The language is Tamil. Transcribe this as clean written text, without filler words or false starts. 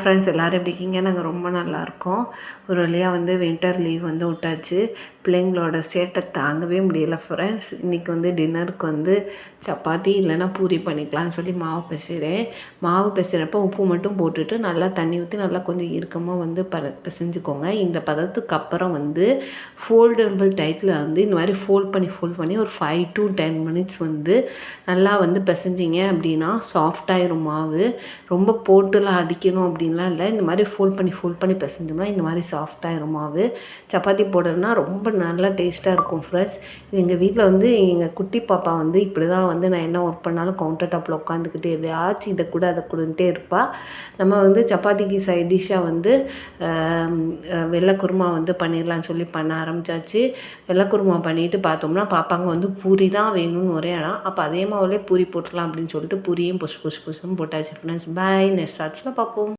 ஃப்ரெண்ட்ஸ், எல்லோரும் எப்படி இருக்கீங்க? நாங்கள் ரொம்ப நல்லாயிருக்கோம். ஒரு வழியாக வின்டர் லீவ் விட்டாச்சு. பிள்ளைங்களோட சேட்டை தாங்கவே முடியல ஃப்ரெண்ட்ஸ். இன்றைக்கி டின்னருக்கு சப்பாத்தி இல்லைன்னா பூரி பண்ணிக்கலாம்னு சொல்லி மாவு பிசைகிறேன். மாவு பிசைகிறப்ப உப்பு மட்டும் போட்டுட்டு நல்லா தண்ணி ஊற்றி நல்லா கொஞ்சம் இறுக்கமாக பிசைஞ்சுக்கோங்க. இந்த பதத்துக்கு அப்புறம் ஃபோல்டபுள் டைட்டில் இந்த மாதிரி ஃபோல்ட் பண்ணி ஒரு 5 to 10 மினிட்ஸ் நல்லா பிசைஞ்சிங்க அப்படின்னா சாஃப்டாயிரும் மாவு. ரொம்ப போட்டுலாம் அடிக்கணும் அப்படின்லாம் இல்லை. இந்த மாதிரி ஃபோல்ட் பண்ணி பிசைஞ்சோம்னா இந்த மாதிரி சாஃப்டாயிரும் மாவு. சப்பாத்தி போடுறதுனா ரொம்ப நல்லா டேஸ்ட்டாக இருக்கும் ஃப்ரெண்ட்ஸ். எங்கள் வீட்டில் எங்கள் குட்டி பாப்பா இப்படி தான் நான் என்ன ஒர்க் பண்ணாலும் கவுண்டர் டாப்பில் உட்காந்துக்கிட்டு எதையாச்சும் இதை கூட அதை கொடுன்ட்டே இருப்பாள். நம்ம சப்பாத்திக்கு சைட் டிஷ்ஷாக வெள்ளை குருமா பண்ணிடலான்னு சொல்லி பண்ண ஆரம்பித்தாச்சு. வெள்ளை குருமா பண்ணிவிட்டு பார்த்தோம்னா பாப்பாங்க பூரி தான் வேணும்னு ஒரே இடம். அப்போ அதே மாவுலேயே பூரி போட்டுடலாம் அப்படின்னு சொல்லிட்டு பூரியும் புஷ் புஷ்ன்னு போட்டாச்சு ஃப்ரெண்ட்ஸ். பாய், நெக்ஸ்ட் ஷார்ட்ஸில் பார்ப்போம்.